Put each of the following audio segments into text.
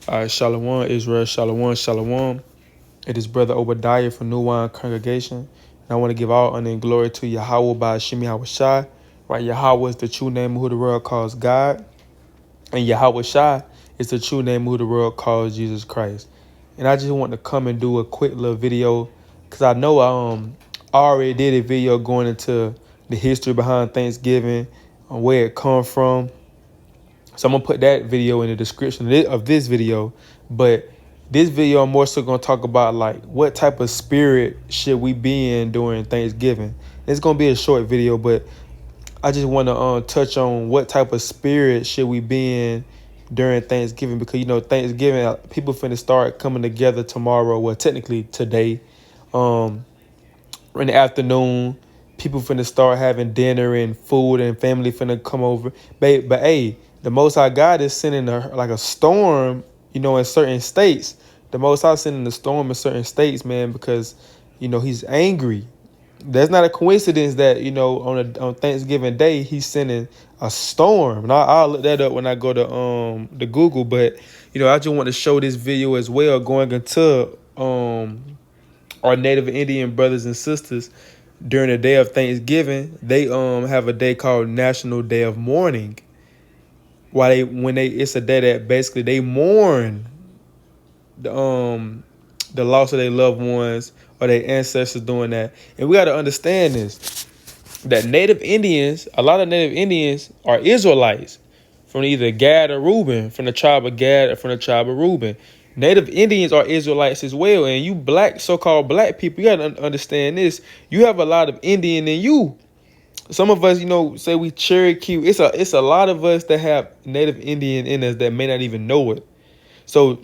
Shalom, Israel, Shalom, Shalom. It is Brother Obadiah from New Wine Congregation. And I want to give all honor and glory to Yahweh by Shemi Hawashai. Right, Yahweh is the true name of who the world calls God. And Yahweh Shai is the true name of who the world calls Jesus Christ. And I just want to come and do a quick little video because I know I already did a video going into the history behind Thanksgiving, where it come from. So I'm going to put that video in the description of this video. But this video, I'm more so going to talk about like what type of spirit should we be in during Thanksgiving. It's going to be a short video, but I just want to touch on what type of spirit should we be in during Thanksgiving. Because, you know, Thanksgiving, people finna start coming together tomorrow. Well, technically today, in the afternoon. People finna start having dinner and food and family finna come over. But hey, the Most High God is sending a storm, you know, in certain states. The Most High sending a storm in certain states, man, because, you know, he's angry. That's not a coincidence that, you know, on Thanksgiving Day, he's sending a storm. And I'll look that up when I go to the Google. But, you know, I just want to show this video as well, going into our Native Indian brothers and sisters. During the day of Thanksgiving, they have a day called National Day of Mourning. It's a day that basically they mourn the loss of their loved ones or their ancestors doing that. And we got to understand this, that a lot of Native Indians are Israelites from either Gad or Reuben, from the tribe of Gad or from the tribe of Reuben. Native Indians are Israelites as well. And you so-called black people, you got to understand this. You have a lot of Indian in you. Some of us, you know, say we Cherokee. It's a lot of us that have Native Indian in us that may not even know it. So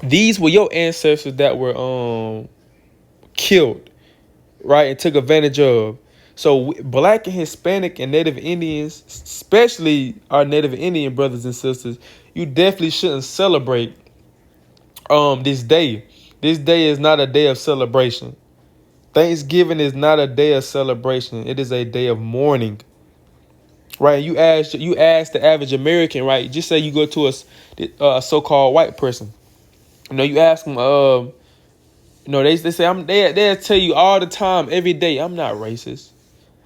these were your ancestors that were killed, right, and took advantage of. So black and Hispanic and Native Indians, especially our Native Indian brothers and sisters, you definitely shouldn't celebrate this day. This day is not a day of celebration. Thanksgiving is not a day of celebration. It is a day of mourning. Right? You ask the average American, right? Just say you go to a so-called white person. You know, you ask them, you know, they say they'll tell you all the time, every day, I'm not racist.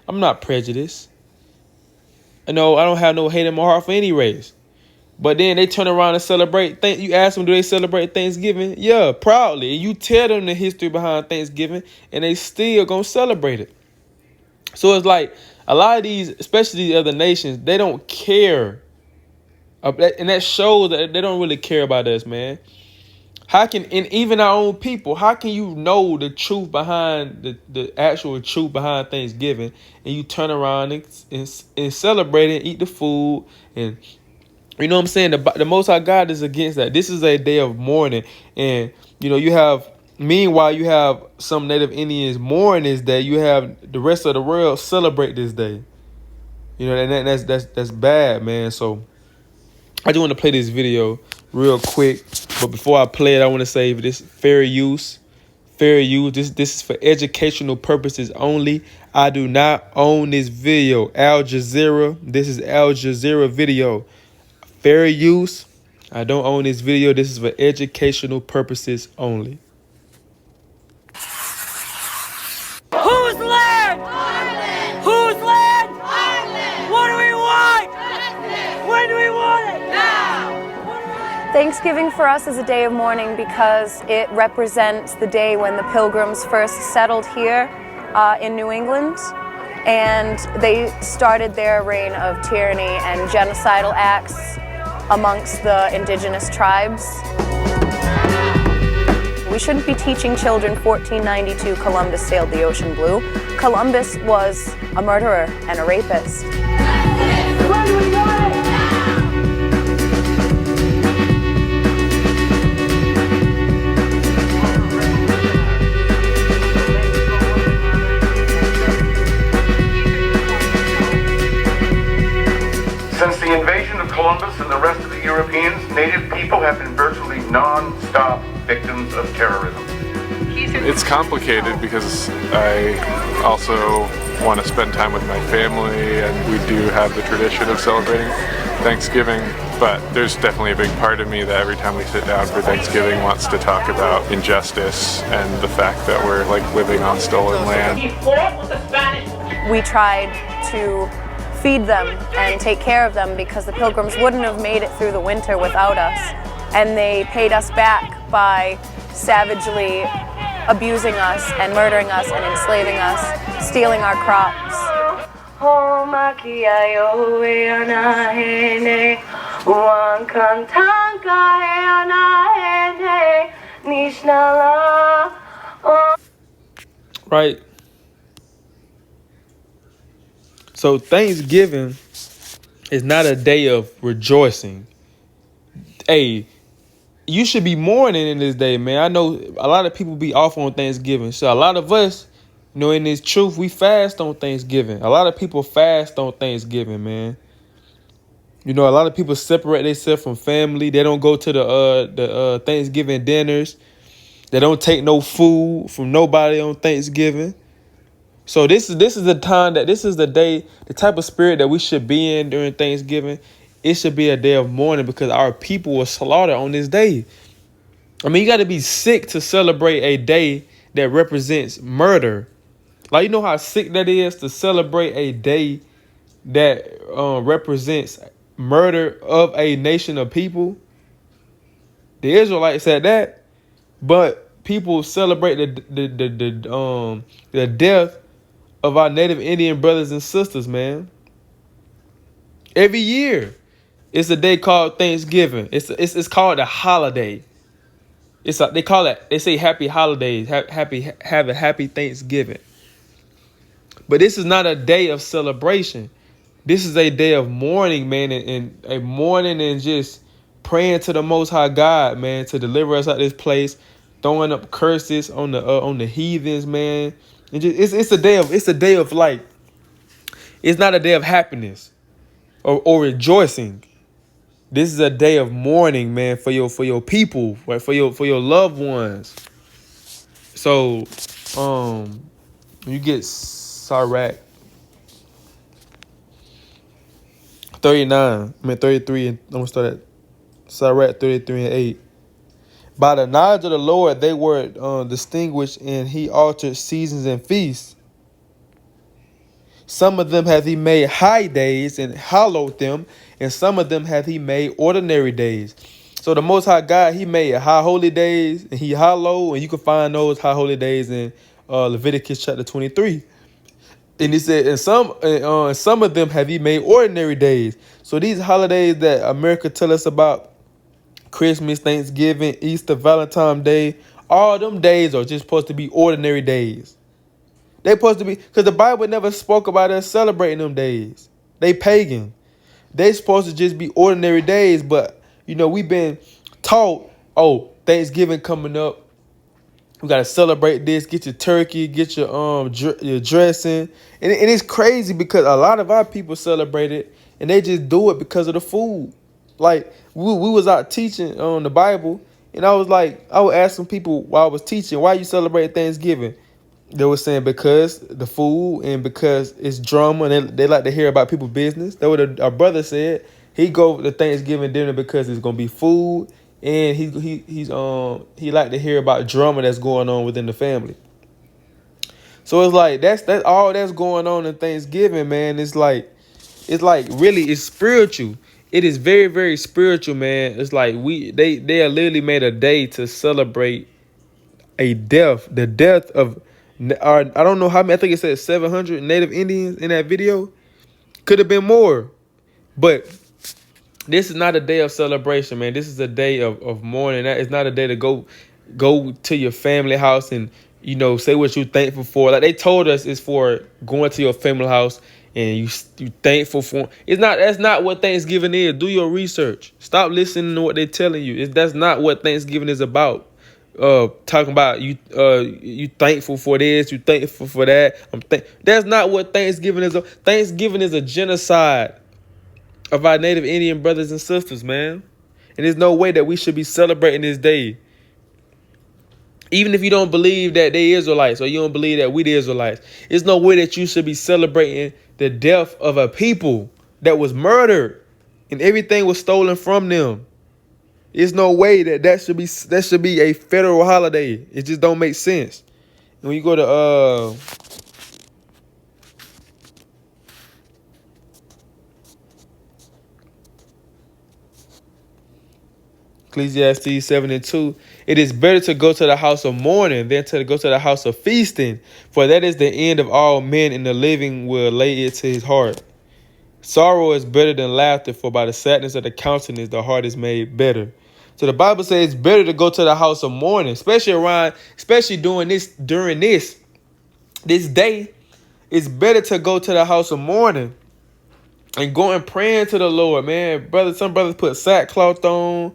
I'm not prejudiced. You know, I don't have no hate in my heart for any race. But then they turn around and celebrate. You ask them, do they celebrate Thanksgiving? Yeah, proudly. And you tell them the history behind Thanksgiving, and they still gonna celebrate it. So it's like a lot of these, especially the other nations, they don't care. And that shows that they don't really care about us, man. And even our own people, how can you know the truth behind the actual truth behind Thanksgiving, and you turn around and celebrate and eat the food, and you know what I'm saying? The Most High God is against that. This is a day of mourning. And, you know, meanwhile, you have some Native Indians mourn this day. You have the rest of the world celebrate this day. You know, and that's bad, man. So I just want to play this video real quick. But before I play it, I want to say this fair use. This is for educational purposes only. I do not own this video. Al Jazeera. This is Al Jazeera video. Fair use. I don't own this video. This is for educational purposes only. Whose land? Ireland. Whose land? Ireland. What do we want? Justice. When do we want it? Now. Thanksgiving for us is a day of mourning because it represents the day when the Pilgrims first settled here in New England. And they started their reign of tyranny and genocidal acts amongst the indigenous tribes. We shouldn't be teaching children 1492 Columbus sailed the ocean blue. Columbus was a murderer and a rapist. Since the invasion of Columbus and the rest of the Europeans, Native people have been virtually non-stop victims of terrorism. It's complicated because I also want to spend time with my family, and we do have the tradition of celebrating Thanksgiving But there's definitely a big part of me that every time we sit down for Thanksgiving wants to talk about injustice and the fact that we're like living on stolen land. We tried to feed them and take care of them because the Pilgrims wouldn't have made it through the winter without us. And they paid us back by savagely abusing us and murdering us and enslaving us, stealing our crops. Right? So Thanksgiving is not a day of rejoicing. Hey, you should be mourning in this day, man. I know a lot of people be off on Thanksgiving. So a lot of us, you know, in this truth, we fast on Thanksgiving. A lot of people fast on Thanksgiving, man. You know, a lot of people separate themselves from family. They don't go to the Thanksgiving dinners. They don't take no food from nobody on Thanksgiving. So this is the time this is the day, the type of spirit that we should be in during Thanksgiving. It should be a day of mourning because our people were slaughtered on this day. I mean, you got to be sick to celebrate a day that represents murder. Like, you know how sick that is to celebrate a day that represents murder of a nation of people. The Israelites said that, but people celebrate the death of our Native Indian brothers and sisters, man. Every year, it's a day called Thanksgiving. It's called a holiday. They call it. They say Happy Holidays, have a Happy Thanksgiving. But this is not a day of celebration. This is a day of mourning, man, and a mourning and just praying to the Most High God, man, to deliver us out of this place, throwing up curses on the heathens, man. And just, it's a day of like, it's not a day of happiness or rejoicing. This is a day of mourning, man, for your people, right? For your loved ones. So, you get Sirach 33, and I'm gonna start at Sirach 33 and 8. By the knowledge of the Lord, they were distinguished, and he altered seasons and feasts. Some of them hath he made high days and hallowed them, and some of them hath he made ordinary days. So the Most High God, he made high holy days, and he hallowed, and you can find those high holy days in Leviticus chapter 23. And he said, and some of them have he made ordinary days. So these holidays that America tell us about, Christmas, Thanksgiving, Easter, Valentine's Day, all them days are just supposed to be ordinary days. They supposed to be, because the Bible never spoke about us celebrating them days. They pagan. They supposed to just be ordinary days, but you know, we've been taught, oh, Thanksgiving coming up, we gotta celebrate this. Get your turkey, get your dressing, and it's crazy because a lot of our people celebrate it, and they just do it because of the food. Like we was out teaching on the Bible, and I would ask some people while I was teaching, why you celebrate Thanksgiving? They were saying because the food and because it's drama, and they like to hear about people's business. That's what our brother said. He go to Thanksgiving dinner because it's gonna be food. And he like to hear about drama that's going on within the family. So it's like that's all that's going on in Thanksgiving, man. It's like really it's spiritual. It is very, very spiritual, man. It's like they are literally made a day to celebrate the death of I don't know how many. I think it said 700 Native Indians in that video. Could have been more, but this is not a day of celebration, man. This is a day of mourning. That is not a day to go to your family house and, you know, say what you're thankful for. Like they told us, it's for going to your family house and you thankful for. That's not what Thanksgiving is. Do your research. Stop listening to what they're telling you. That's not what Thanksgiving is about. Talking about you thankful for this, you thankful for that. That's not what Thanksgiving is. Thanksgiving is a genocide of our Native Indian brothers and sisters, man. And there's no way that we should be celebrating this day. Even if you don't believe that they Israelites or you don't believe that we the Israelites, there's no way that you should be celebrating the death of a people that was murdered. and everything was stolen from them. There's no way that should be a federal holiday. It just don't make sense. And when you go to Ecclesiastes 7:2, it is better to go to the house of mourning than to go to the house of feasting, for that is the end of all men, and the living will lay it to his heart. Sorrow is better than laughter, for by the sadness of the countenance the heart is made better. So the Bible says it's better to go to the house of mourning, especially during this day. It's better to go to the house of mourning and go and praying to the Lord, man. Some brothers put sackcloth on.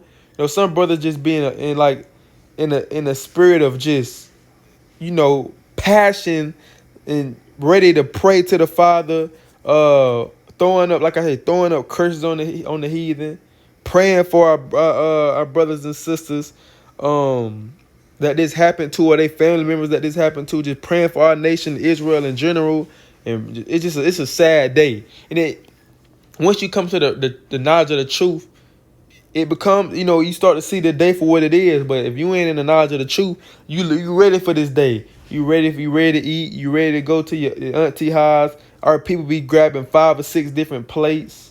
Some brothers just being in a spirit of just, passion and ready to pray to the Father, throwing up, like I said, throwing up curses on the heathen, praying for our brothers and sisters, that this happened to, or their family members that this happened to, just praying for our nation, Israel in general. And it's a sad day. And once you come to the knowledge of the truth, it becomes, you start to see the day for what it is. But if you ain't in the knowledge of the truth, you ready for this day. You ready to eat. You ready to go to your auntie house. Our people be grabbing 5 or 6 different plates.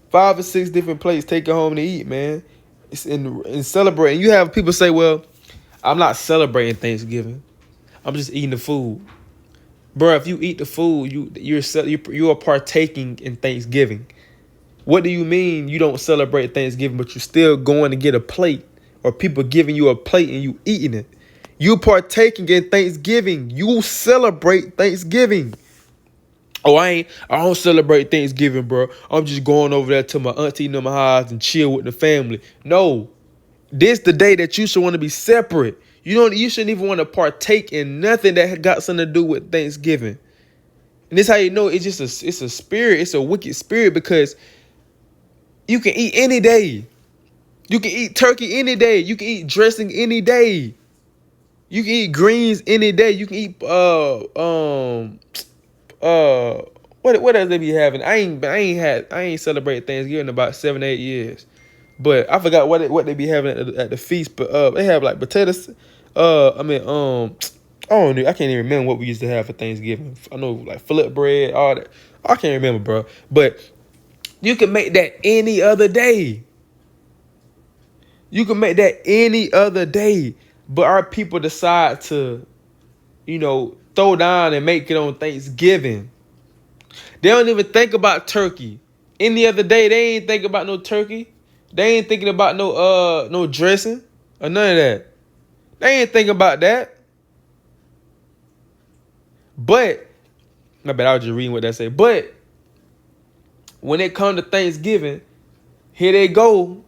5 or 6 different plates, take it home to eat, man. And celebrate. And you have people say, well, I'm not celebrating Thanksgiving. I'm just eating the food. Bro, if you eat the food, you are partaking in Thanksgiving. What do you mean you don't celebrate Thanksgiving, but you're still going to get a plate, or people giving you a plate and you eating it? You partaking in Thanksgiving. You celebrate Thanksgiving. Oh, I don't celebrate Thanksgiving, bro. I'm just going over there to my auntie and my house and chill with the family. No, this the day that you should want to be separate. You shouldn't even want to partake in nothing that got something to do with Thanksgiving. And this how you know it's a spirit. It's a wicked spirit, because you can eat any day. You can eat turkey any day. You can eat dressing any day. You can eat greens any day. You can eat what else they be having? I ain't celebrated Thanksgiving in about 7-8 years. But I forgot what they be having at the feast. But they have like potatoes. I don't know. I can't even remember what we used to have for Thanksgiving. I know like flip bread, all that. I can't remember, bro. But you can make that any other day. You can make that any other day. But our people decide to, throw down and make it on Thanksgiving. They don't even think about turkey. Any other day, they ain't think about no turkey. They ain't thinking about no dressing or none of that. They ain't thinking about that. But, my bad, I was just reading what that say. But when it comes to Thanksgiving, here they go.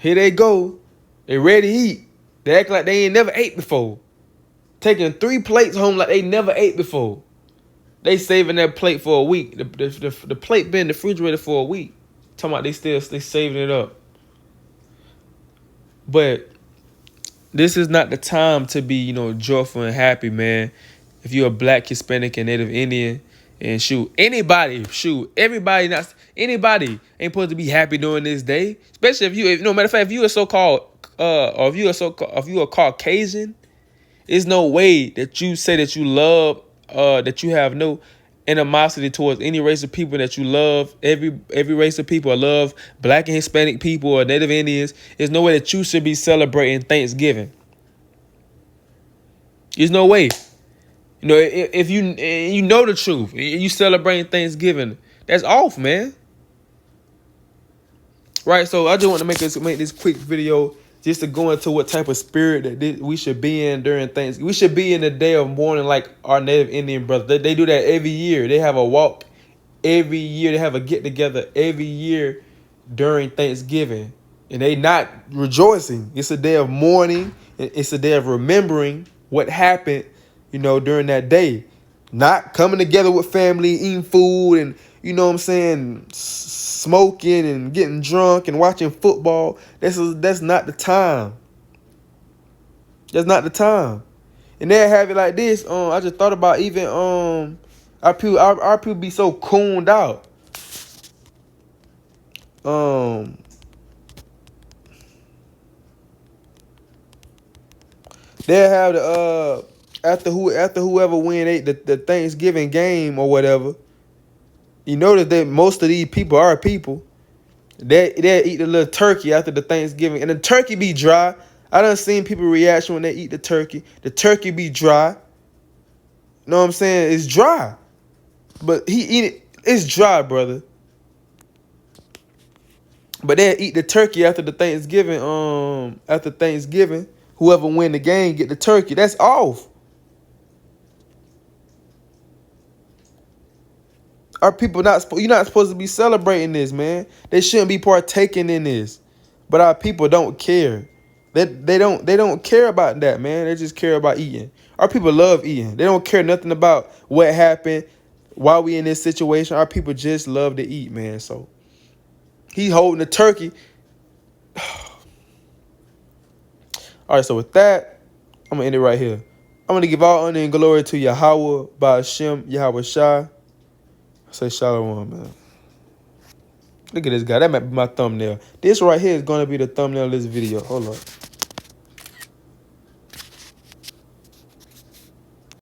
They ready to eat. They act like they ain't never ate before. Taking 3 plates home like they never ate before. They saving that plate for a week. The plate been in the refrigerator for a week. Talking about they saving it up. But this is not the time to be, joyful and happy, man. If you're a Black, Hispanic, and Native Indian, and anybody ain't supposed to be happy during this day. Especially if matter of fact, if you are so-called, or if you are Caucasian, there's no way that you say that you love, that you have no animosity towards any race of people, that you love every race of people, or love Black and Hispanic people or Native Indians. There's no way that you should be celebrating Thanksgiving. There's no way. If you know the truth, you celebrating Thanksgiving, that's off, man. Right, so I just want to make this quick video just to go into what type of spirit that we should be in during Thanksgiving. We should be in the day of mourning like our Native Indian brothers. They do that every year. They have a walk every year. They have a get together every year during Thanksgiving, and they not rejoicing. It's a day of mourning. It's a day of remembering what happened, during that day. Not coming together with family, eating food, and smoking and getting drunk and watching football. That's not the time. That's not the time. And they'll have it like this. I just thought about even our people be so cooned out. they'll have the after whoever win the Thanksgiving game or whatever. You notice that most of these people are people. They'll eat the little turkey after the Thanksgiving, and the turkey be dry. I done seen people reaction when they eat the turkey. The turkey be dry. You know what I'm saying? It's dry. But he eat it. It's dry, brother. But they'll eat the turkey after the Thanksgiving. After Thanksgiving, whoever win the game get the turkey. That's off. Our people you're not supposed to be celebrating this, man. They shouldn't be partaking in this. But our people don't care. They don't care about that, man. They just care about eating. Our people love eating. They don't care nothing about what happened, why we in this situation. Our people just love to eat, man. So he holding the turkey. All right, so with that, I'm gonna end it right here. I'm gonna give all honor and glory to Yahweh by Hashem, Yahweh Shai. Say shalom, man. Look at this guy. That might be my thumbnail. This right here is gonna be the thumbnail of this video. Hold up.